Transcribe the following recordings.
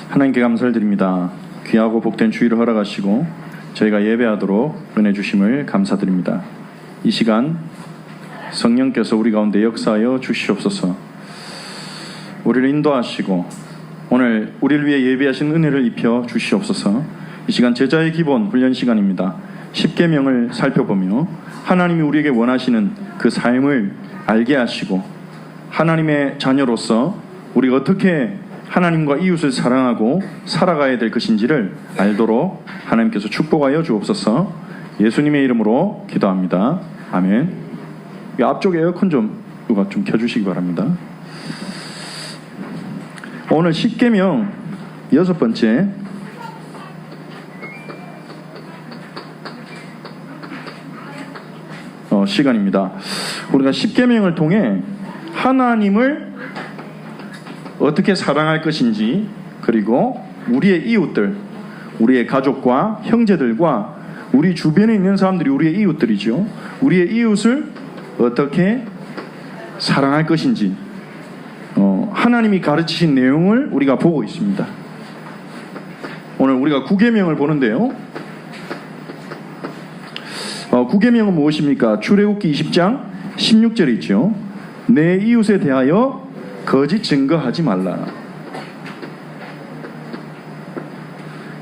하나님께 감사를 드립니다. 귀하고 복된 주일을 허락하시고 저희가 예배하도록 은혜 주심을 감사드립니다. 이 시간 성령께서 우리 가운데 역사하여 주시옵소서. 우리를 인도하시고 오늘 우리를 위해 예비하신 은혜를 입혀 주시옵소서. 이 시간 제자의 기본 훈련 시간입니다. 십계명을 살펴보며 하나님이 우리에게 원하시는 그 삶을 알게 하시고 하나님의 자녀로서 우리가 어떻게 하나님과 이웃을 사랑하고 살아가야 될 것인지를 알도록 하나님께서 축복하여 주옵소서. 예수님의 이름으로 기도합니다. 아멘. 이 앞쪽 에어컨 좀 누가 좀 켜주시기 바랍니다. 오늘 십계명 6번째 시간입니다. 우리가 십계명을 통해 하나님을 어떻게 사랑할 것인지, 그리고 우리의 이웃들, 우리의 가족과 형제들과 우리 주변에 있는 사람들이 우리의 이웃들이죠. 우리의 이웃을 어떻게 사랑할 것인지 하나님이 가르치신 내용을 우리가 보고 있습니다. 오늘 우리가 구계명을 보는데요. 구계명은 무엇입니까? 출애굽기 20장 16절에 있죠. 내 이웃에 대하여 거짓 증거하지 말라.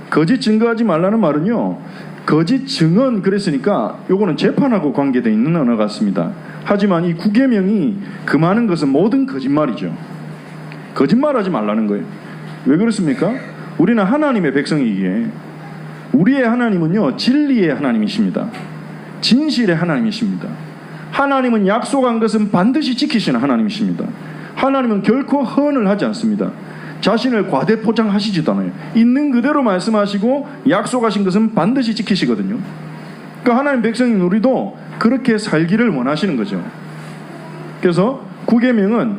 거짓 증거하지 말라는 말은요, 거짓 증언 그랬으니까 요거는 재판하고 관계되어 있는 언어 같습니다. 하지만 이 구계명이 금하는 것은 모든 거짓말이죠. 거짓말하지 말라는 거예요. 왜 그렇습니까? 우리는 하나님의 백성이기에 우리의 하나님은요 진리의 하나님이십니다. 진실의 하나님이십니다. 하나님은 약속한 것은 반드시 지키시는 하나님이십니다. 하나님은 결코 허언을 하지 않습니다. 자신을 과대포장하시지도 않아요. 있는 그대로 말씀하시고 약속하신 것은 반드시 지키시거든요. 그러니까 하나님 백성인 우리도 그렇게 살기를 원하시는 거죠. 그래서 구계명은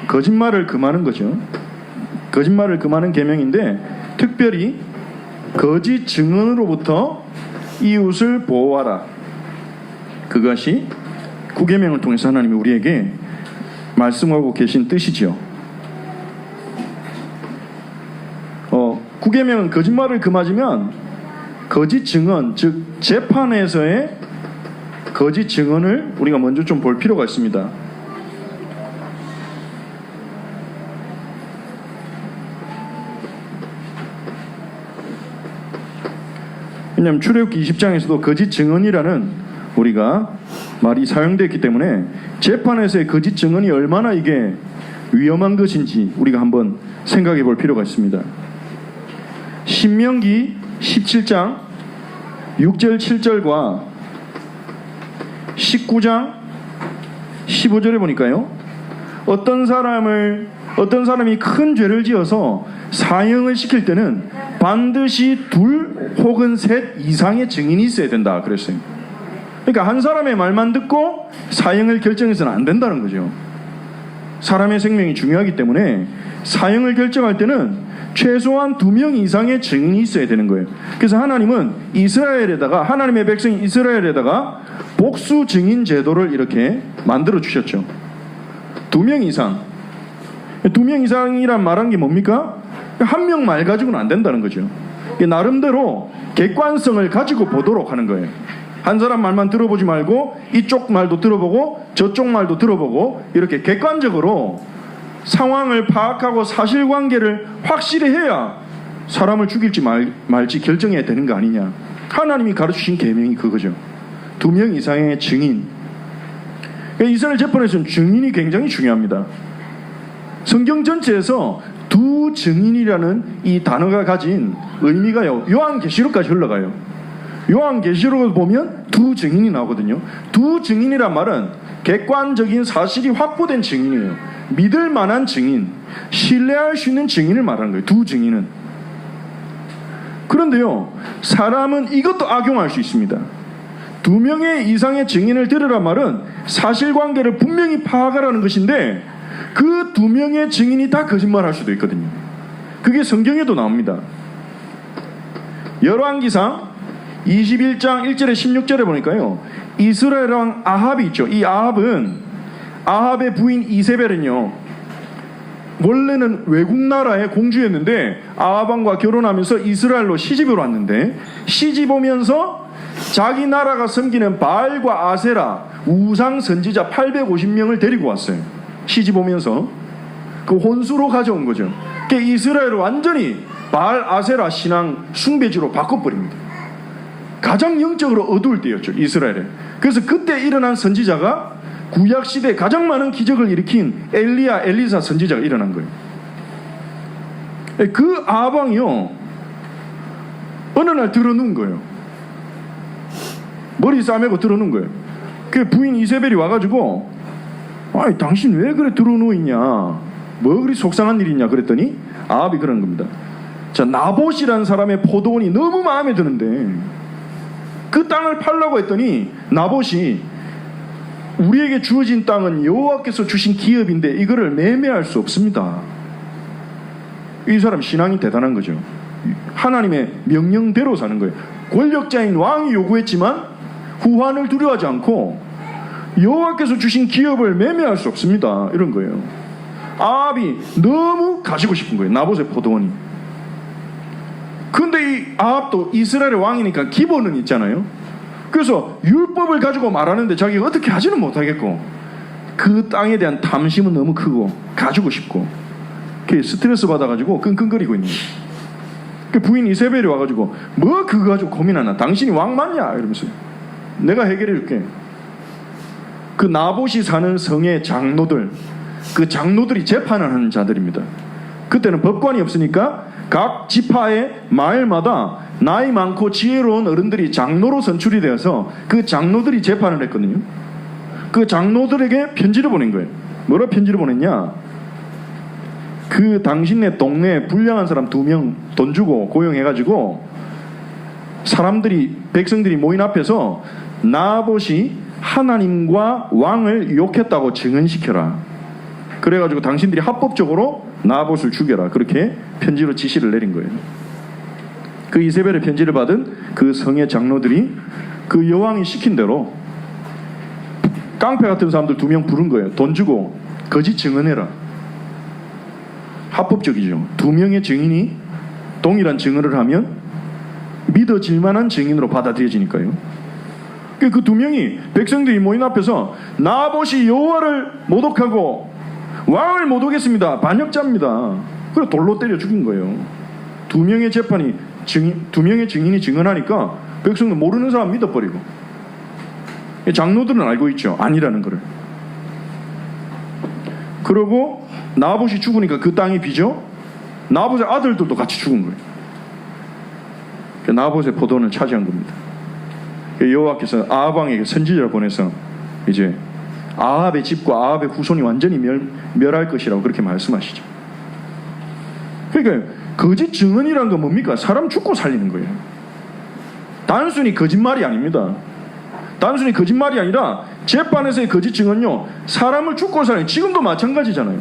거짓말을 금하는 거죠. 거짓말을 금하는 계명인데, 특별히 거짓 증언으로부터 이웃을 보호하라. 그것이 구계명을 통해서 하나님이 우리에게 말씀하고 계신 뜻이죠. 구계명은 거짓말을 금하지만 거짓 증언, 즉 재판에서의 거짓 증언을 우리가 먼저 좀 볼 필요가 있습니다. 왜냐하면 출애굽기 20장에서도 거짓 증언이라는 우리가 말이 사용되었기 때문에 재판에서의 거짓 증언이 얼마나 이게 위험한 것인지 우리가 한번 생각해 볼 필요가 있습니다. 신명기 17장 6절 7절과 19장 15절에 보니까요, 어떤 사람이 큰 죄를 지어서 사형을 시킬 때는 반드시 2 혹은 3 이상의 증인이 있어야 된다 그랬어요. 그러니까 한 사람의 말만 듣고 사형을 결정해서는 안 된다는 거죠. 사람의 생명이 중요하기 때문에 사형을 결정할 때는 최소한 2명 이상의 증인이 있어야 되는 거예요. 그래서 하나님은 하나님의 백성 이스라엘에다가 복수 증인 제도를 이렇게 만들어 주셨죠. 2명 이상. 2명 이상이란 말한 게 뭡니까? 1명 말 가지고는 안 된다는 거죠. 나름대로 객관성을 가지고 보도록 하는 거예요. 한 사람 말만 들어보지 말고 이쪽 말도 들어보고 저쪽 말도 들어보고 이렇게 객관적으로 상황을 파악하고 사실관계를 확실히 해야 사람을 죽일지 말지 결정해야 되는 거 아니냐. 하나님이 가르치신 계명이 그거죠. 2명 이상의 증인. 이스라엘 재판에서는 증인이 굉장히 중요합니다. 성경 전체에서 2 증인이라는 이 단어가 가진 의미가요, 요한계시록까지 흘러가요. 요한계시록을 보면 2 증인이 나오거든요. 2 증인이란 말은 객관적인 사실이 확보된 증인이에요. 믿을 만한 증인, 신뢰할 수 있는 증인을 말하는 거예요. 2 증인은. 그런데요, 사람은 이것도 악용할 수 있습니다. 2명의 이상의 증인을 들으란 말은 사실관계를 분명히 파악하라는 것인데, 그 2명의 증인이 다 거짓말할 수도 있거든요. 그게 성경에도 나옵니다. 열왕기상 21장 1절에 16절에 보니까요, 이스라엘 왕 아합이 있죠. 이 아합의 부인 이세벨은요, 원래는 외국 나라의 공주였는데 아합 왕과 결혼하면서 이스라엘로 시집을 왔는데 시집 오면서 자기 나라가 섬기는 바알과 아세라 우상 선지자 850명을 데리고 왔어요. 시집 오면서 그 혼수로 가져온 거죠. 그 이스라엘을 완전히 바알 아세라 신앙 숭배지로 바꿔버립니다. 가장 영적으로 어두울 때였죠, 이스라엘에. 그래서 그때 일어난 선지자가 구약시대에 가장 많은 기적을 일으킨 엘리야, 엘리사 선지자가 일어난 거예요. 그 아합 왕이요, 어느 날 들어놓은 거예요. 머리 싸매고 들어놓은 거예요. 그 부인 이세벨이 와가지고, 아니 당신 왜 그래 들어놓있냐, 뭐 그리 속상한 일이냐 그랬더니 아합이 그런 겁니다. 자, 나봇이라는 사람의 포도원이 너무 마음에 드는데 그 땅을 팔라고 했더니 나봇이 우리에게 주어진 땅은 여호와께서 주신 기업인데 이거를 매매할 수 없습니다. 이 사람 신앙이 대단한 거죠. 하나님의 명령대로 사는 거예요. 권력자인 왕이 요구했지만 후환을 두려워하지 않고 여호와께서 주신 기업을 매매할 수 없습니다. 이런 거예요. 아합이 너무 가지고 싶은 거예요, 나봇의 포도원이. 근데 이 아합도 이스라엘의 왕이니까 기본은 있잖아요. 그래서 율법을 가지고 말하는데 자기가 어떻게 하지는 못하겠고 그 땅에 대한 탐심은 너무 크고 가지고 싶고 스트레스 받아가지고 끙끙거리고 있는 거예요. 그 부인 이세벨이 와가지고 뭐 그거 가지고 고민하나, 당신이 왕 맞냐 이러면서 내가 해결해 줄게. 그 나봇이 사는 성의 장로들, 그 장로들이 재판을 하는 자들입니다. 그때는 법관이 없으니까 각 지파의 마을마다 나이 많고 지혜로운 어른들이 장로로 선출이 되어서 그 장로들이 재판을 했거든요. 그 장로들에게 편지를 보낸 거예요. 뭐라 편지를 보냈냐, 그 당신네 동네에 불량한 사람 2명 돈 주고 고용해가지고 사람들이, 백성들이 모인 앞에서 나봇이 하나님과 왕을 욕했다고 증언시켜라. 그래가지고 당신들이 합법적으로 나봇을 죽여라. 그렇게 편지로 지시를 내린 거예요. 그 이세벨의 편지를 받은 그 성의 장로들이 그 여왕이 시킨 대로 깡패 같은 사람들 2명 부른 거예요. 돈 주고 거짓 증언해라. 합법적이죠. 2명의 증인이 동일한 증언을 하면 믿어질 만한 증인으로 받아들여지니까요. 그 2명이 백성들이 모인 앞에서 나봇이 여호와를 모독하고 왕을 모독했습니다, 반역자입니다. 그래서 돌로 때려 죽인 거예요. 2명의 재판이 2명의 증인이 증언하니까 백성들 모르는 사람 믿어버리고, 장로들은 알고 있죠, 아니라는 거를. 그러고 나봇이 죽으니까 그 땅이 비죠. 나봇의 아들들도 같이 죽은 거예요. 나봇의 포도원을 차지한 겁니다. 여호와께서 아합 왕에게 선지자를 보내서 이제 아합의 집과 아합의 후손이 완전히 멸할 것이라고 그렇게 말씀하시죠. 그러니까 거짓 증언이란 건 뭡니까? 사람 죽고 살리는 거예요. 단순히 거짓말이 아닙니다. 단순히 거짓말이 아니라 재판에서의 거짓 증언요, 사람을 죽고 살리는, 지금도 마찬가지잖아요.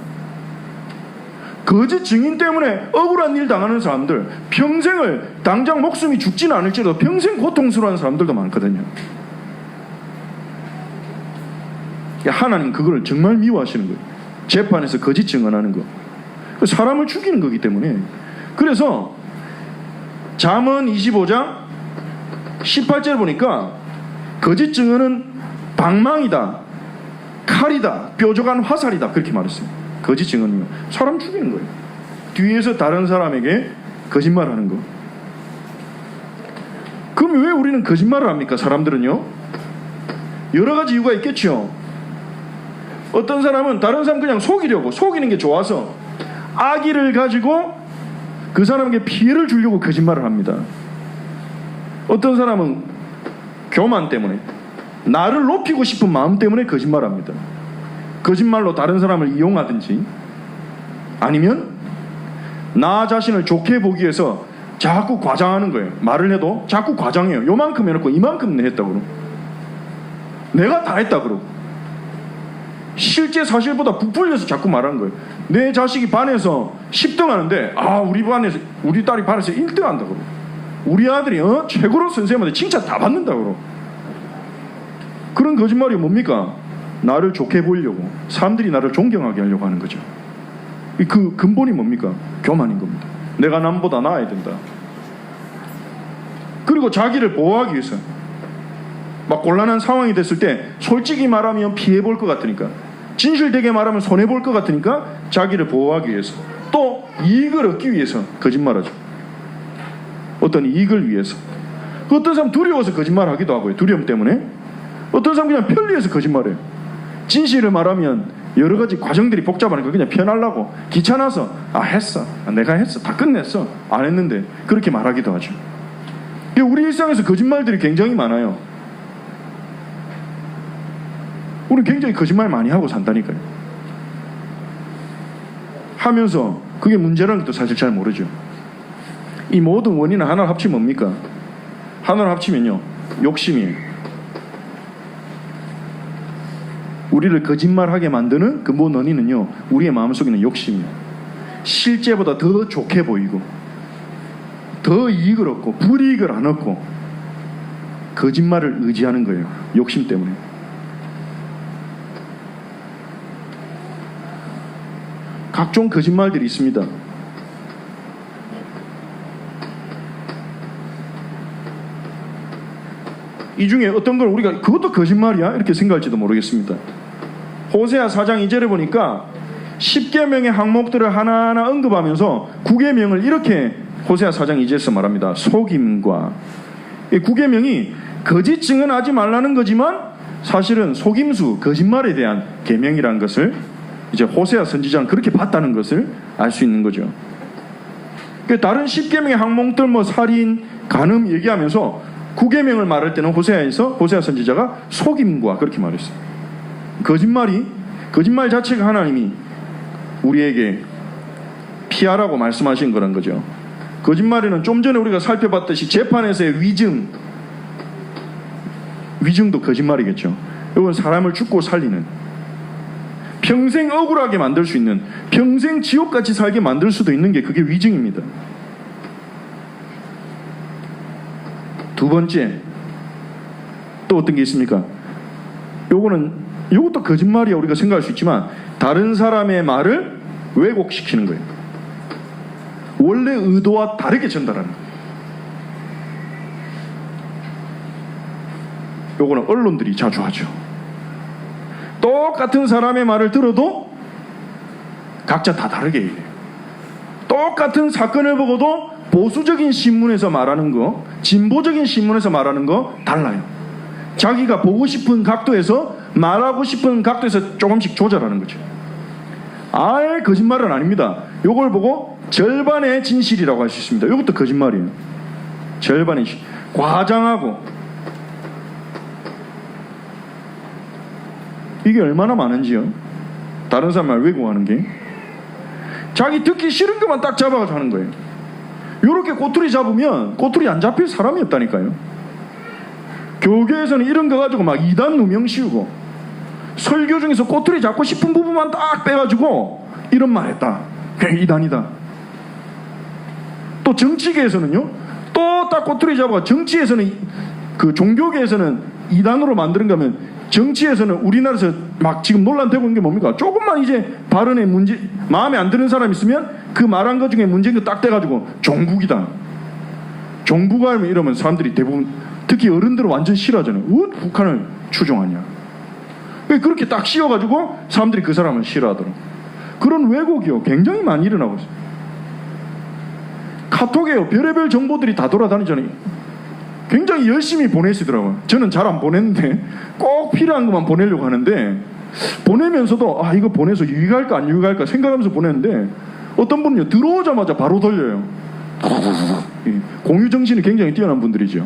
거짓 증인 때문에 억울한 일 당하는 사람들, 평생을, 당장 목숨이 죽지는 않을지라도 평생 고통스러워하는 사람들도 많거든요. 하나님 그걸 정말 미워하시는 거예요. 재판에서 거짓 증언하는 거, 사람을 죽이는 거기 때문에. 그래서 잠언 25장 18절 보니까 거짓 증언은 방망이다, 칼이다, 뾰족한 화살이다, 그렇게 말했어요. 거짓 증언이면 사람 죽이는 거예요. 뒤에서 다른 사람에게 거짓말하는 거. 그럼 왜 우리는 거짓말을 합니까? 사람들은요, 여러 가지 이유가 있겠죠. 어떤 사람은 다른 사람 그냥 속이려고, 속이는 게 좋아서 악의를 가지고 그 사람에게 피해를 주려고 거짓말을 합니다. 어떤 사람은 교만 때문에, 나를 높이고 싶은 마음 때문에 거짓말을 합니다. 거짓말로 다른 사람을 이용하든지, 아니면 나 자신을 좋게 보기 위해서 자꾸 과장하는 거예요. 말을 해도 자꾸 과장해요. 요만큼 해놓고 이만큼 했다고, 내가 다 했다고. 실제 사실보다 부풀려서 자꾸 말하는 거예요. 내 자식이 반에서 10등 하는데, 우리 딸이 반에서 1등 한다고. 우리 아들이 최고로 선생님한테 칭찬 다 받는다고. 그런 거짓말이 뭡니까? 나를 좋게 보이려고, 사람들이 나를 존경하게 하려고 하는 거죠. 그 근본이 뭡니까? 교만인 겁니다. 내가 남보다 나아야 된다. 그리고 자기를 보호하기 위해서 막 곤란한 상황이 됐을 때 솔직히 말하면 피해볼 것 같으니까, 진실되게 말하면 손해볼 것 같으니까 자기를 보호하기 위해서, 또 이익을 얻기 위해서 거짓말하죠. 어떤 이익을 위해서. 어떤 사람 두려워서 거짓말하기도 하고요. 두려움 때문에. 어떤 사람 그냥 편리해서 거짓말해요. 진실을 말하면 여러 가지 과정들이 복잡하니까 그냥 편하려고, 귀찮아서 했어, 내가 했어, 다 끝냈어, 안 했는데, 그렇게 말하기도 하죠. 우리 일상에서 거짓말들이 굉장히 많아요. 우리는 굉장히 거짓말 많이 하고 산다니까요. 하면서 그게 문제라는 것도 사실 잘 모르죠. 이 모든 원인은 하나를 합치면 뭡니까? 하나를 합치면요, 욕심이에요. 우리를 거짓말하게 만드는 근본 원인은요, 우리의 마음속에 있는 욕심이에요. 실제보다 더 좋게 보이고 더 이익을 얻고 불이익을 안 얻고 거짓말을 의지하는 거예요. 욕심 때문에. 각종 거짓말들이 있습니다. 이 중에 어떤 걸 우리가 그것도 거짓말이야? 이렇게 생각할지도 모르겠습니다. 호세아 4장 2절에 보니까 10계명의 항목들을 하나하나 언급하면서 9계명을 이렇게 호세아 4장 2절에서 말합니다. 속임과. 9계명이 거짓 증언하지 말라는 거지만 사실은 속임수, 거짓말에 대한 계명이라는 것을 이제 호세아 선지자는 그렇게 봤다는 것을 알 수 있는 거죠. 다른 10계명의 항목들 살인, 간음 얘기하면서 9계명을 말할 때는 호세아 선지자가 속임과 그렇게 말했어요. 거짓말 자체가 하나님이 우리에게 피하라고 말씀하신 거란 거죠. 거짓말에는 좀 전에 우리가 살펴봤듯이 재판에서의 위증도 거짓말이겠죠. 이건 사람을 죽고 살리는, 평생 억울하게 만들 수 있는, 평생 지옥같이 살게 만들 수도 있는 게 그게 위증입니다. 두 번째, 또 어떤 게 있습니까? 요것도 거짓말이야 우리가 생각할 수 있지만, 다른 사람의 말을 왜곡시키는 거예요. 원래 의도와 다르게 전달하는 거예요. 요거는 언론들이 자주 하죠. 똑같은 사람의 말을 들어도 각자 다 다르게 얘기해요. 똑같은 사건을 보고도 보수적인 신문에서 말하는 거, 진보적인 신문에서 말하는 거 달라요. 자기가 보고 싶은 각도에서, 말하고 싶은 각도에서 조금씩 조절하는 거죠. 아예 거짓말은 아닙니다. 요걸 보고 절반의 진실이라고 할 수 있습니다. 이것도 거짓말이에요. 절반의 진실. 과장하고. 이게 얼마나 많은지요. 다른 사람 말 왜곡하는 게. 자기 듣기 싫은 것만 딱 잡아가지고 하는 거예요. 요렇게 꼬투리 잡으면 꼬투리 안 잡힐 사람이 없다니까요. 교계에서는 이런 거 가지고 막 이단 누명 씌우고, 설교 중에서 꼬투리 잡고 싶은 부분만 딱 빼가지고 이런 말 했다, 그냥 이단이다. 또 정치계에서는요, 또 딱 꼬투리 잡아, 정치에서는, 그 종교계에서는 이단으로 만드는 거면, 정치에서는 우리나라에서 막 지금 논란되고 있는 게 뭡니까? 조금만 이제 발언에 문제, 마음에 안 드는 사람 있으면 그 말한 것 중에 문제인 거 딱 떼가지고 종북이다, 종북아 이러면 사람들이 대부분, 특히 어른들은 완전 싫어하잖아요. 왜 북한을 추종하냐? 그렇게 딱 씌워가지고 사람들이 그 사람을 싫어하더라고요. 그런 왜곡이요 굉장히 많이 일어나고 있어요. 카톡에요 별의별 정보들이 다 돌아다니잖아요. 굉장히 열심히 보내시더라고요. 저는 잘 안 보냈는데 꼭 필요한 것만 보내려고 하는데, 보내면서도 이거 보내서 유익할까 안 유익할까 생각하면서 보냈는데, 어떤 분은요 들어오자마자 바로 돌려요. 공유정신이 굉장히 뛰어난 분들이죠.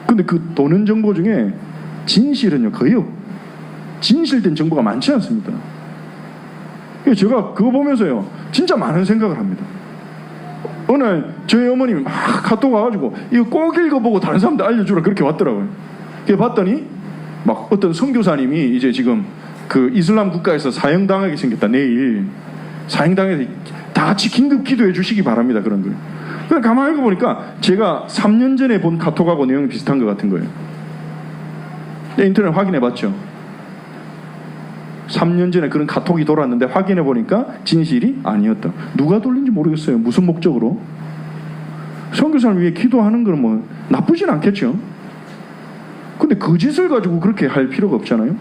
근데 그 도는 정보 중에 진실은요 거의 진실된 정보가 많지 않습니다. 제가 그거 보면서요 진짜 많은 생각을 합니다. 어느 날 저희 어머님이 막 카톡 와가지고 이거 꼭 읽어보고 다른 사람들 알려주라 그렇게 왔더라고요. 그래 봤더니 막 어떤 선교사님이 이제 지금 그 이슬람 국가에서 사형당하게 생겼다, 내일 사형당해서 다 같이 긴급 기도해 주시기 바랍니다, 그런 거예요. 그냥 가만히 읽어보니까 제가 3년 전에 본 카톡하고 내용이 비슷한 것 같은 거예요. 인터넷 확인해 봤죠. 3년 전에 그런 카톡이 돌았는데 확인해 보니까 진실이 아니었다. 누가 돌린지 모르겠어요. 무슨 목적으로? 선교사를 위해 기도하는 건 뭐 나쁘진 않겠죠. 근데 거짓을 가지고 그렇게 할 필요가 없잖아요.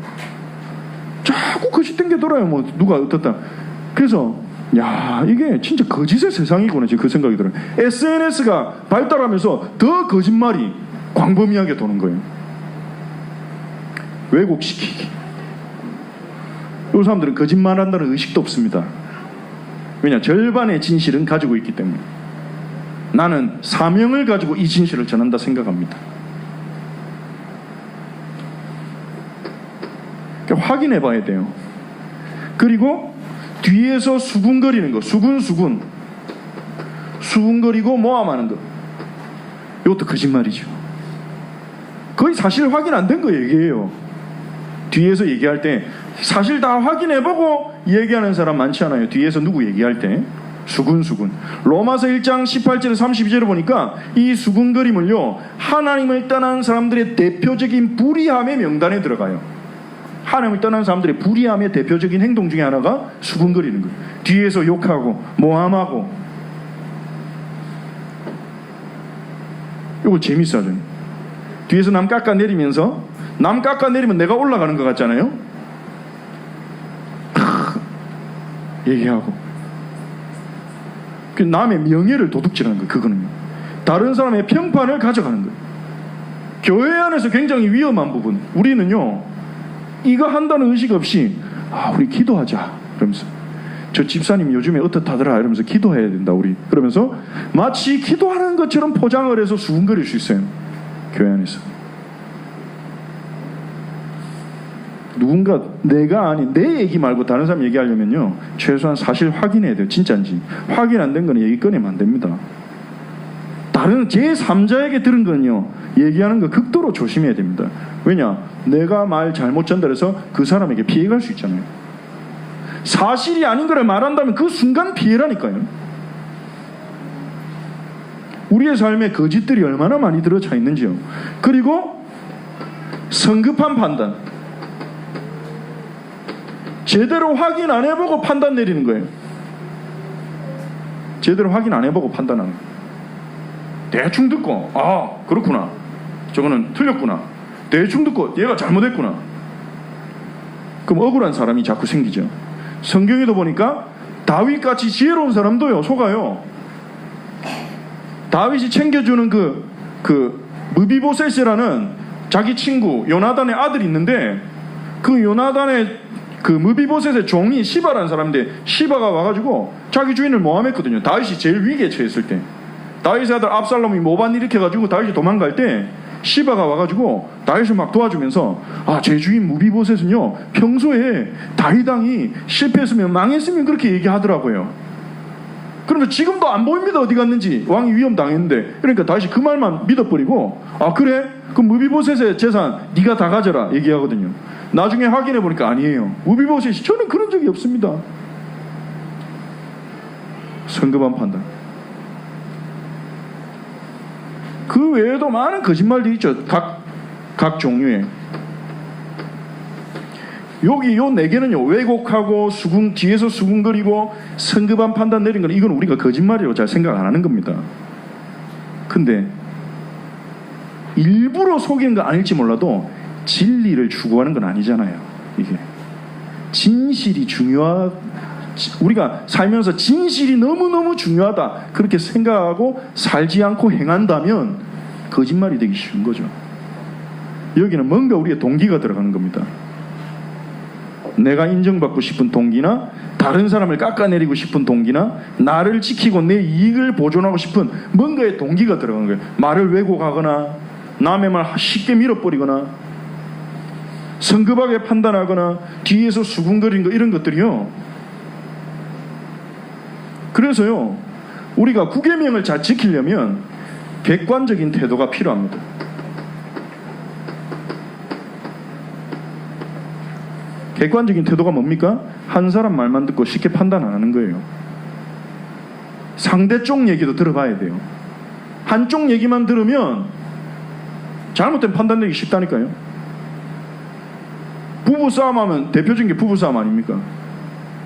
자꾸 거짓 땡겨 돌아요. 뭐 누가 어떻다. 그래서 야, 이게 진짜 거짓의 세상이구나 지금 그 생각이 들어요. SNS가 발달하면서 더 거짓말이 광범위하게 도는 거예요. 왜곡시키기. 이 사람들은 거짓말한다는 의식도 없습니다. 왜냐? 절반의 진실은 가지고 있기 때문에. 나는 사명을 가지고 이 진실을 전한다 생각합니다. 그러니까 확인해 봐야 돼요. 그리고 뒤에서 수군거리는 거, 수군거리고 모함하는 거, 이것도 거짓말이죠. 거의 사실 확인 안 된 거 얘기해요. 뒤에서 얘기할 때 사실 다 확인해보고 얘기하는 사람 많지 않아요. 뒤에서 누구 얘기할 때 수군. 로마서 1장 18절에서 32절을 보니까 이 수군거림을요, 하나님을 떠난 사람들의 대표적인 불의함의 명단에 들어가요. 하나님을 떠난 사람들의 불의함의 대표적인 행동 중에 하나가 수군거리는 거예요. 뒤에서 욕하고 모함하고. 이거 재밌어요. 뒤에서 남 깎아내리면서, 남 깎아내리면 내가 올라가는 것 같잖아요. 얘기하고 남의 명예를 도둑질하는 거예요. 그거는요, 다른 사람의 평판을 가져가는 거예요. 교회 안에서 굉장히 위험한 부분, 우리는요 이거 한다는 의식 없이 우리 기도하자 그러면서, 저 집사님 요즘에 어떻다더라 이러면서 기도해야 된다 우리, 그러면서 마치 기도하는 것처럼 포장을 해서 수군거릴 수 있어요. 교회 안에서 누군가 내가 아닌 내 얘기 말고 다른 사람 얘기하려면요 최소한 사실 확인해야 돼요. 진짜인지. 확인 안 된 거는 얘기 꺼내면 안 됩니다. 다른 제3자에게 들은 거는요 얘기하는 거 극도로 조심해야 됩니다. 왜냐? 내가 말 잘못 전달해서 그 사람에게 피해갈 수 있잖아요. 사실이 아닌 거를 말한다면 그 순간 피해라니까요. 우리의 삶에 거짓들이 얼마나 많이 들어차 있는지요. 그리고 성급한 판단, 제대로 확인 안 해보고 판단 내리는 거예요. 제대로 확인 안 해보고 판단하는 거예요. 대충 듣고 그렇구나, 저거는 틀렸구나, 대충 듣고 얘가 잘못했구나. 그럼 억울한 사람이 자꾸 생기죠. 성경에도 보니까 다윗같이 지혜로운 사람도요 속아요. 다윗이 챙겨주는 그 무비보셋이라는 자기 친구 요나단의 아들이 있는데, 그 요나단의 그 무비보셋의 종이 시바라는 사람인데, 시바가 와가지고 자기 주인을 모함했거든요. 다윗이 제일 위기에 처했을 때, 다윗의 아들 압살롬이 모반 일으켜가지고 다윗이 도망갈 때 시바가 와가지고 다윗을 막 도와주면서 제 주인 무비보셋은요 평소에 다윗 왕이 실패했으면 망했으면 그렇게 얘기하더라고요. 그러면서 지금도 안 보입니다. 어디 갔는지. 왕이 위험 당했는데. 그러니까 다윗이 그 말만 믿어버리고 그래? 그럼 무비보셋의 재산 네가 다 가져라 얘기하거든요. 나중에 확인해 보니까 아니에요. 무비보셋이 저는 그런 적이 없습니다. 성급한 판단. 그 외에도 많은 거짓말들이 있죠. 각 종류의. 여기 요 네 개는요, 왜곡하고 뒤에서 수군거리고 성급한 판단 내린 건, 이건 우리가 거짓말이라고 잘 생각 안 하는 겁니다. 근데 일부러 속이는 거 아닐지 몰라도 진리를 추구하는 건 아니잖아요. 이게 진실이 우리가 살면서 진실이 너무너무 중요하다 그렇게 생각하고 살지 않고 행한다면 거짓말이 되기 쉬운 거죠. 여기는 뭔가 우리의 동기가 들어가는 겁니다. 내가 인정받고 싶은 동기나, 다른 사람을 깎아내리고 싶은 동기나, 나를 지키고 내 이익을 보존하고 싶은 뭔가의 동기가 들어가는 거예요. 말을 왜곡하거나, 남의 말 쉽게 밀어버리거나, 성급하게 판단하거나, 뒤에서 수군거리는 거, 이런 것들이요. 그래서요, 우리가 구계명을 잘 지키려면 객관적인 태도가 필요합니다. 객관적인 태도가 뭡니까? 한 사람 말만 듣고 쉽게 판단 안 하는 거예요. 상대쪽 얘기도 들어봐야 돼요. 한쪽 얘기만 들으면 잘못된 판단 내기 쉽다니까요. 부부 싸움하면 대표적인 게 부부 싸움 아닙니까?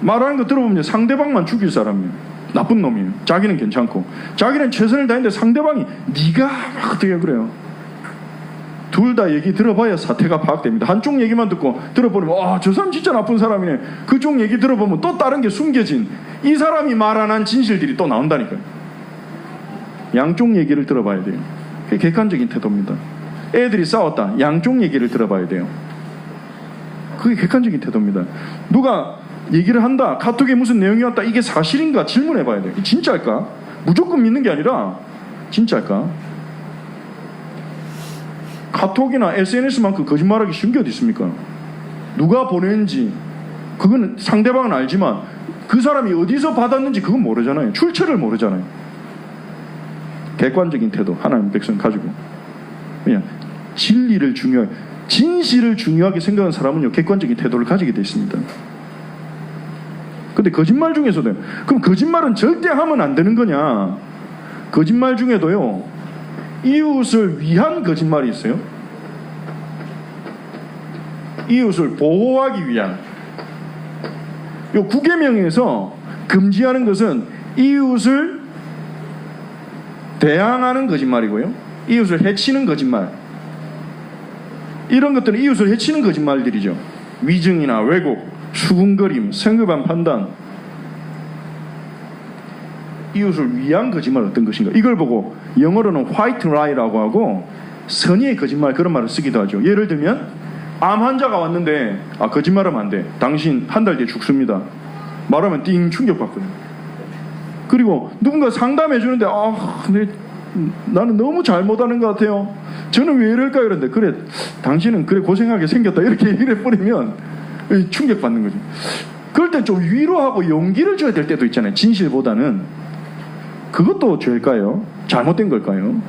말하는 거 들어보면 상대방만 죽일 사람이에요. 나쁜 놈이에요. 자기는 괜찮고 자기는 최선을 다했는데 상대방이 네가 막 어떻게 그래요. 둘 다 얘기 들어봐야 사태가 파악됩니다. 한쪽 얘기만 듣고 들어보면 저 사람 진짜 나쁜 사람이네. 그쪽 얘기 들어보면 또 다른 게 숨겨진 이 사람이 말 안 한 진실들이 또 나온다니까요. 양쪽 얘기를 들어봐야 돼요. 그게 객관적인 태도입니다. 애들이 싸웠다. 양쪽 얘기를 들어봐야 돼요. 그게 객관적인 태도입니다. 누가 얘기를 한다. 카톡에 무슨 내용이 왔다. 이게 사실인가 질문해 봐야 돼요. 진짜일까? 무조건 믿는 게 아니라 진짜일까? 카톡이나 SNS만큼 거짓말하기 쉬운 게 어디 있습니까? 누가 보냈는지 그건 상대방은 알지만 그 사람이 어디서 받았는지 그건 모르잖아요. 출처를 모르잖아요. 객관적인 태도 하나님 백성 가지고 그냥 진리를 중요하게 진실을 중요하게 생각하는 사람은요 객관적인 태도를 가지게 돼 있습니다. 근데 거짓말 중에서도 그럼 거짓말은 절대 하면 안 되는 거냐? 거짓말 중에도요 이웃을 위한 거짓말이 있어요. 이웃을 보호하기 위한. 요 9계명에서 금지하는 것은 이웃을 대항하는 거짓말이고요. 이웃을 해치는 거짓말. 이런 것들은 이웃을 해치는 거짓말들이죠. 위증이나 왜곡, 수군거림, 성급한 판단. 이웃을 위한 거짓말 어떤 것인가? 이걸 보고 영어로는 white lie라고 하고 선의의 거짓말 그런 말을 쓰기도 하죠. 예를 들면 암 환자가 왔는데 거짓말하면 안 돼. 당신 한 달 뒤에 죽습니다. 말하면 띵 충격받거든요. 그리고 누군가 상담해 주는데 근데 나는 너무 잘못하는 것 같아요. 저는 왜 이럴까요? 그런데 그래 당신은 그래 고생하게 생겼다 이렇게 얘기를 해버리면 충격받는 거죠. 그럴 땐 좀 위로하고 용기를 줘야 될 때도 있잖아요. 진실보다는. 그것도 죄일까요? 잘못된 걸까요?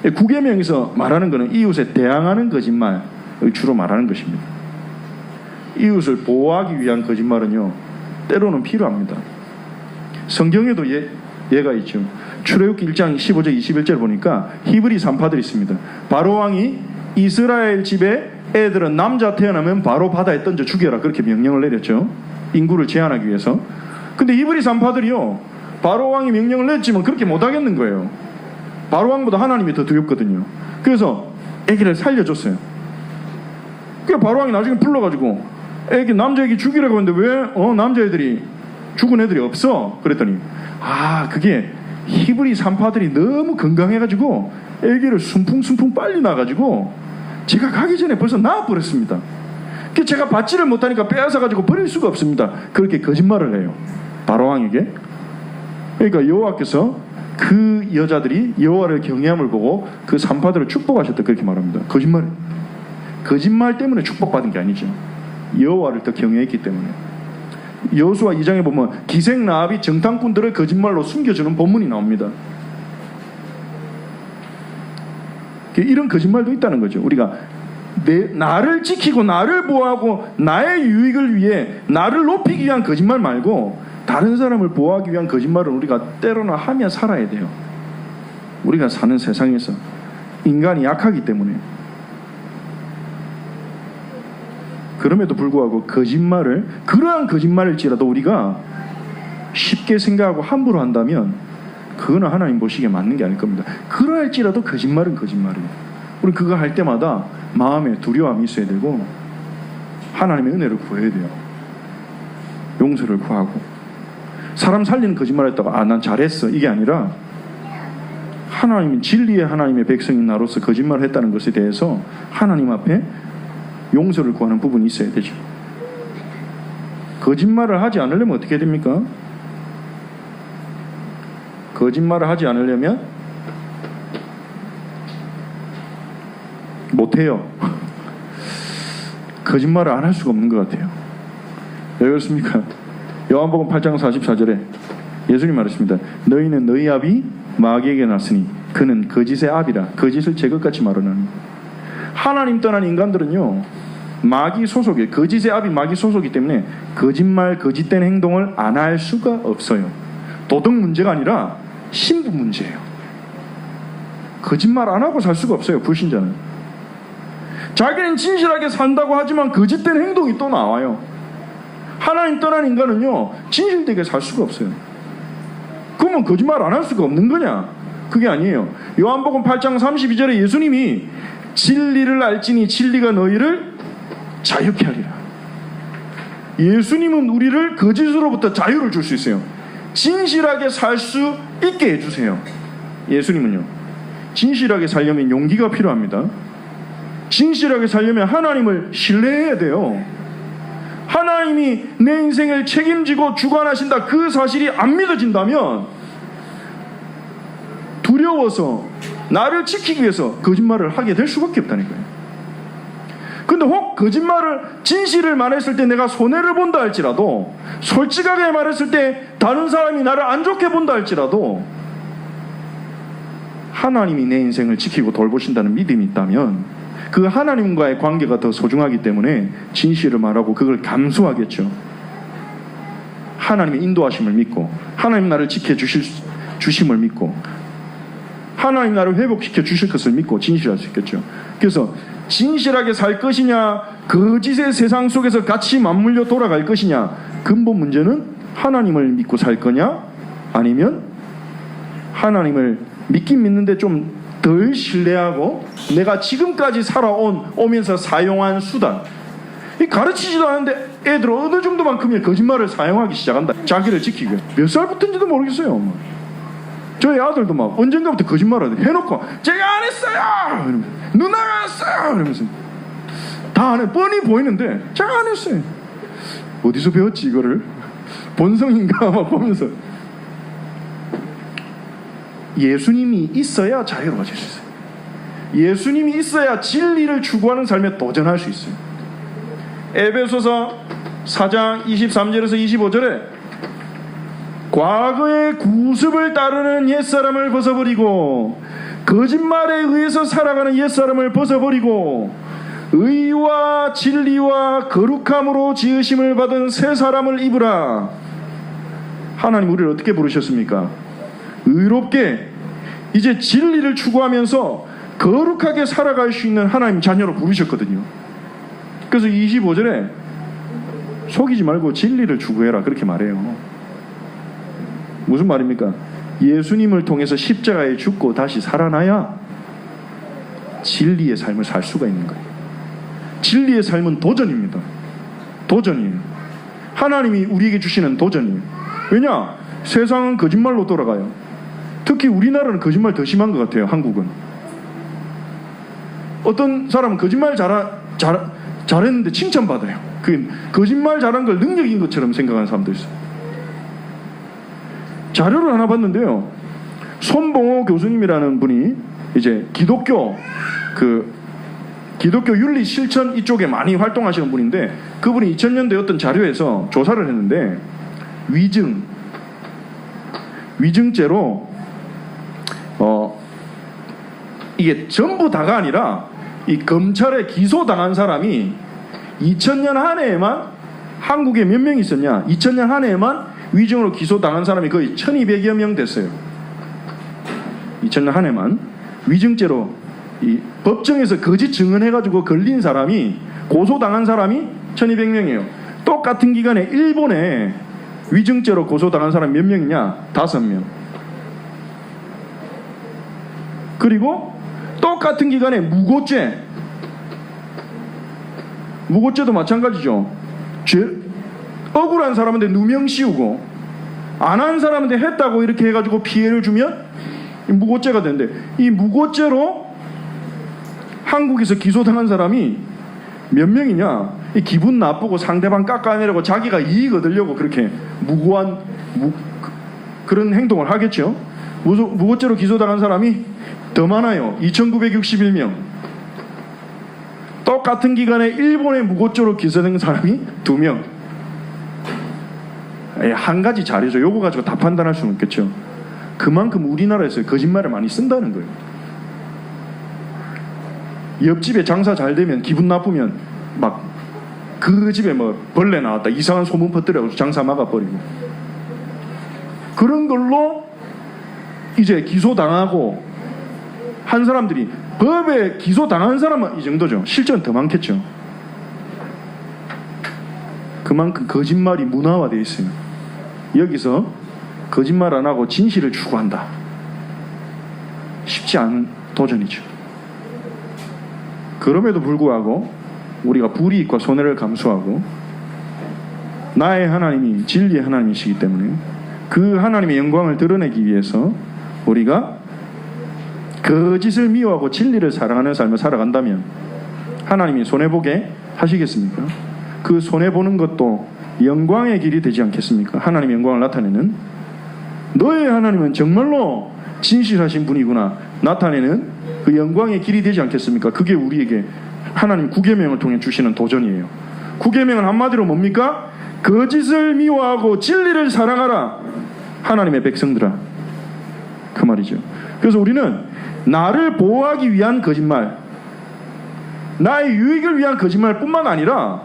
9계명에서 말하는 것은 이웃에 대항하는 거짓말을 주로 말하는 것입니다. 이웃을 보호하기 위한 거짓말은요 때로는 필요합니다. 성경에도 예가 있죠. 출애굽기 1장 15절 21절 보니까 히브리 산파들이 있습니다. 바로 왕이 이스라엘 집에 애들은 남자 태어나면 바로 바다에 던져 죽여라 그렇게 명령을 내렸죠. 인구를 제한하기 위해서. 근데 히브리 산파들이요 바로 왕이 명령을 냈지만 그렇게 못하겠는 거예요. 바로 왕보다 하나님이 더 두렵거든요. 그래서 애기를 살려줬어요. 그래서 바로 왕이 나중에 불러가지고 남자 애기 죽이라고 했는데 왜 남자애들이 죽은 애들이 없어? 그랬더니 그게 히브리 산파들이 너무 건강해가지고 애기를 순풍순풍 빨리 나가지고 제가 가기 전에 벌써 낳아버렸습니다. 그 제가 받지를 못하니까 빼앗아가지고 버릴 수가 없습니다. 그렇게 거짓말을 해요. 바로왕에게. 그러니까 여호와께서 그 여자들이 여호와를 경외함을 보고 그 산파들을 축복하셨다 그렇게 말합니다. 거짓말 때문에 축복받은 게 아니죠. 여호와를 더 경외했기 때문에. 여호수아 2장에 보면 기생 라합이 정탐꾼들을 거짓말로 숨겨주는 본문이 나옵니다. 이런 거짓말도 있다는 거죠. 우리가 나를 지키고 나를 보호하고 나의 유익을 위해 나를 높이기 위한 거짓말 말고 다른 사람을 보호하기 위한 거짓말을 우리가 때로는 하며 살아야 돼요. 우리가 사는 세상에서 인간이 약하기 때문에. 그럼에도 불구하고 그러한 거짓말일지라도 우리가 쉽게 생각하고 함부로 한다면 그거는 하나님 보시기에 맞는 게 아닐 겁니다. 그러할지라도 거짓말은 거짓말이에요. 우리 그거 할 때마다 마음에 두려움이 있어야 되고 하나님의 은혜를 구해야 돼요. 용서를 구하고. 사람 살리는 거짓말 했다가 난 잘했어 이게 아니라 하나님은 진리의 하나님의 백성인 나로서 거짓말을 했다는 것에 대해서 하나님 앞에 용서를 구하는 부분이 있어야 되죠. 거짓말을 하지 않으려면 어떻게 됩니까? 거짓말을 하지 않으려면 못해요. 거짓말을 안 할 수가 없는 것 같아요. 왜 그렇습니까? 요한복음 8장 44절에 예수님 말했습니다. 너희는 너희 아비 마귀에게 났으니 그는 거짓의 아비라. 거짓을 제 것같이 말하는. 하나님 떠난 인간들은요 마귀 소속이에요. 거짓의 아비 마귀 소속이기 때문에 거짓말 거짓된 행동을 안 할 수가 없어요. 도덕 문제가 아니라 신분 문제예요. 거짓말 안 하고 살 수가 없어요. 불신자는. 자기는 진실하게 산다고 하지만 거짓된 행동이 또 나와요. 하나님 떠난 인간은요, 진실되게 살 수가 없어요. 그러면 거짓말 안 할 수가 없는 거냐? 그게 아니에요. 요한복음 8장 32절에 예수님이 진리를 알지니 진리가 너희를 자유케 하리라. 예수님은 우리를 거짓으로부터 자유를 줄 수 있어요. 진실하게 살 수 있게 해주세요. 예수님은요, 진실하게 살려면 용기가 필요합니다. 진실하게 살려면 하나님을 신뢰해야 돼요. 하나님이 내 인생을 책임지고 주관하신다, 그 사실이 안 믿어진다면 두려워서 나를 지키기 위해서 거짓말을 하게 될 수밖에 없다니까요. 근데 혹 거짓말을, 진실을 말했을 때 내가 손해를 본다 할지라도, 솔직하게 말했을 때 다른 사람이 나를 안 좋게 본다 할지라도 하나님이 내 인생을 지키고 돌보신다는 믿음이 있다면 그 하나님과의 관계가 더 소중하기 때문에 진실을 말하고 그걸 감수하겠죠. 하나님의 인도하심을 믿고, 하나님 나를 지켜주심을 믿고, 하나님 나를 회복시켜 주실 것을 믿고 진실할 수 있겠죠. 그래서 진실하게 살 것이냐, 거짓의 세상 속에서 같이 맞물려 돌아갈 것이냐, 근본 문제는 하나님을 믿고 살 거냐, 아니면 하나님을 믿긴 믿는데 좀 덜 신뢰하고 내가 지금까지 오면서 사용한 수단, 가르치지도 않았는데 애들 어느 정도만큼의 거짓말을 사용하기 시작한다. 자기를 지키기 위해. 몇 살부터인지도 모르겠어요. 저희 아들도 막 언젠가부터 거짓말을 해놓고 제가 안 했어요, 누나가 했어요 이러면서 다 안 해. 뻔히 보이는데 제가 안 했어요. 어디서 배웠지 이거를? 본성인가 막 보면서. 예수님이 있어야 자유를 가질 수 있어요. 예수님이 있어야 진리를 추구하는 삶에 도전할 수 있어요. 에베소서 4장 23절에서 25절에 과거의 구습을 따르는 옛사람을 벗어버리고 거짓말에 의해서 살아가는 옛사람을 벗어버리고 의와 진리와 거룩함으로 지으심을 받은 새 사람을 입으라. 하나님 우리를 어떻게 부르셨습니까? 의롭게 이제 진리를 추구하면서 거룩하게 살아갈 수 있는 하나님 자녀로 부르셨거든요. 그래서 25절에 속이지 말고 진리를 추구해라 그렇게 말해요. 무슨 말입니까? 예수님을 통해서 십자가에 죽고 다시 살아나야 진리의 삶을 살 수가 있는 거예요. 진리의 삶은 도전입니다. 도전이에요. 하나님이 우리에게 주시는 도전이에요. 왜냐? 세상은 거짓말로 돌아가요. 특히 우리나라는 거짓말 더 심한 것 같아요. 한국은. 어떤 사람은 거짓말 잘했는데 칭찬받아요. 그 거짓말 잘한 걸 능력인 것처럼 생각하는 사람도 있어요. 자료를 하나 봤는데요, 손봉호 교수님이라는 분이 이제 기독교 윤리 실천 이쪽에 많이 활동하시는 분인데, 그분이 2000년대 어떤 자료에서 조사를 했는데 위증죄로 이게 전부 다가 아니라 이 검찰에 기소당한 사람이 2000년 한 해에만 한국에 몇 명 있었냐? 2000년 한 해에만 위증으로 기소당한 사람이 거의 1200여 명 됐어요. 2000년 한 해만 위증죄로 이 법정에서 거짓 증언해가지고 걸린 사람이, 고소당한 사람이 1200명이에요. 똑같은 기간에 일본에 위증죄로 고소당한 사람이 몇 명이냐? 5명. 그리고 똑같은 기간에 무고죄도 마찬가지죠. 억울한 사람한테 누명 씌우고 안 한 사람한테 했다고 이렇게 해가지고 피해를 주면 무고죄가 되는데, 이 무고죄로 한국에서 기소당한 사람이 몇 명이냐? 이 기분 나쁘고 상대방 깎아내려고 자기가 이익 얻으려고 그렇게 무고한 그런 행동을 하겠죠. 무고죄로 기소당한 사람이 더 많아요. 2961명. 똑같은 기간에 일본의 무고죄로 기소된 사람이 2명. 한 가지 자료죠. 요거 가지고 다 판단할 수는 없겠죠. 그만큼 우리나라에서 거짓말을 많이 쓴다는 거예요. 옆집에 장사 잘 되면, 기분 나쁘면 막 그 집에 뭐 벌레 나왔다 이상한 소문 퍼뜨려서 장사 막아버리고, 그런 걸로 이제 기소당하고 한 사람들이 법에 기소당한 사람은 이 정도죠. 실제는 더 많겠죠. 그만큼 거짓말이 문화화되어 있어요. 여기서 거짓말 안 하고 진실을 추구한다. 쉽지 않은 도전이죠. 그럼에도 불구하고 우리가 불이익과 손해를 감수하고 나의 하나님이 진리의 하나님이시기 때문에 그 하나님의 영광을 드러내기 위해서 우리가 거짓을 미워하고 진리를 사랑하는 삶을 살아간다면 하나님이 손해보게 하시겠습니까? 그 손해보는 것도 영광의 길이 되지 않겠습니까? 하나님의 영광을 나타내는 너의 하나님은 정말로 진실하신 분이구나 나타내는 그 영광의 길이 되지 않겠습니까? 그게 우리에게 하나님 구계명을 통해 주시는 도전이에요. 구계명은 한마디로 뭡니까? 거짓을 미워하고 진리를 사랑하라 하나님의 백성들아, 그 말이죠. 그래서 우리는 나를 보호하기 위한 거짓말, 나의 유익을 위한 거짓말뿐만 아니라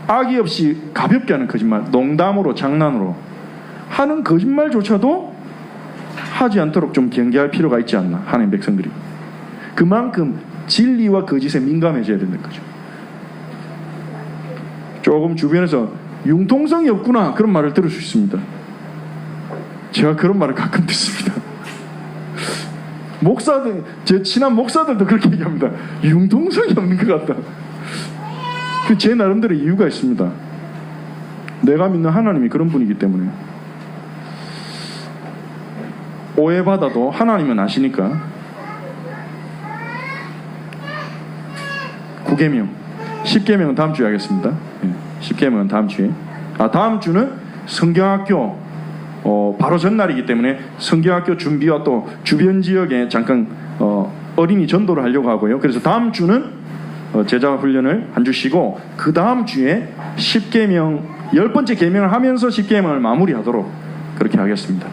악의 없이 가볍게 하는 거짓말, 농담으로 장난으로 하는 거짓말조차도 하지 않도록 좀 경계할 필요가 있지 않나, 하나님 백성들이. 그만큼 진리와 거짓에 민감해져야 된다는 거죠. 조금 주변에서 융통성이 없구나 그런 말을 들을 수 있습니다. 제가 그런 말을 가끔 듣습니다. 목사들, 제 친한 목사들도 그렇게 얘기합니다. 융통성이 없는 것 같다. 제 나름대로 이유가 있습니다. 내가 믿는 하나님이 그런 분이기 때문에. 오해받아도 하나님은 아시니까. 9계명 10계명은 다음 주에 하겠습니다. 10계명은 다음 주에. 다음 주는 성경학교 바로 전날이기 때문에 성경학교 준비와 또 주변 지역에 잠깐 어린이 전도를 하려고 하고요. 그래서 다음 주는 제자 훈련을 한 주 쉬고 그 다음 주에 10계명 10번째 계명을 하면서 10계명을 마무리하도록 그렇게 하겠습니다.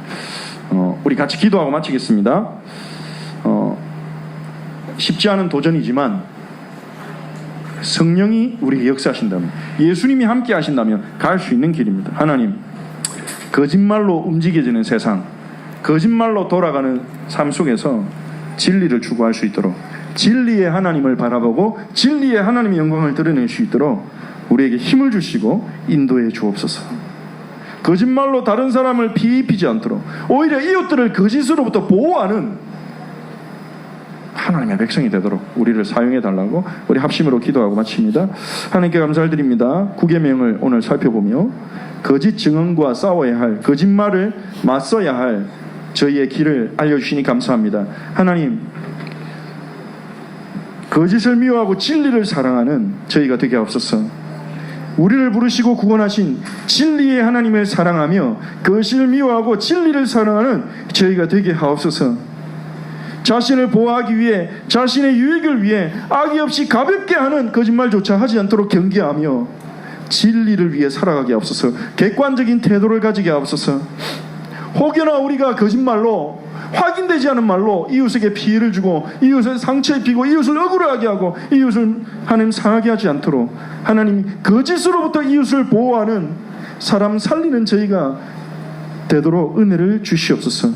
우리 같이 기도하고 마치겠습니다. 쉽지 않은 도전이지만 성령이 우리에게 역사하신다면, 예수님이 함께 하신다면 갈 수 있는 길입니다. 하나님, 거짓말로 움직여지는 세상, 거짓말로 돌아가는 삶 속에서 진리를 추구할 수 있도록, 진리의 하나님을 바라보고 진리의 하나님의 영광을 드러낼 수 있도록 우리에게 힘을 주시고 인도해 주옵소서. 거짓말로 다른 사람을 피해 입히지 않도록, 오히려 이웃들을 거짓으로부터 보호하는 하나님의 백성이 되도록 우리를 사용해 달라고 우리 합심으로 기도하고 마칩니다. 하나님께 감사를 드립니다. 9계명을 오늘 살펴보며 거짓 증언과 싸워야 할, 거짓말을 맞서야 할 저희의 길을 알려주시니 감사합니다. 하나님, 거짓을 미워하고 진리를 사랑하는 저희가 되게 하옵소서. 우리를 부르시고 구원하신 진리의 하나님을 사랑하며 거짓을 미워하고 진리를 사랑하는 저희가 되게 하옵소서. 자신을 보호하기 위해, 자신의 유익을 위해 악의 없이 가볍게 하는 거짓말조차 하지 않도록 경계하며 진리를 위해 살아가게 하옵소서. 객관적인 태도를 가지게 하옵소서. 혹여나 우리가 거짓말로, 확인되지 않은 말로 이웃에게 피해를 주고 이웃을 상처 입히고 이웃을 억울하게 하고 이웃을 하나님 상하게 하지 않도록, 하나님 거짓으로부터 이웃을 보호하는 사람 살리는 저희가 되도록 은혜를 주시옵소서.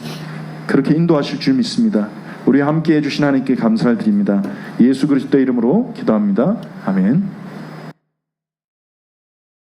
그렇게 인도하실 줄 믿습니다. 우리 함께 해주신 하나님께 감사를 드립니다. 예수 그리스도의 이름으로 기도합니다. 아멘.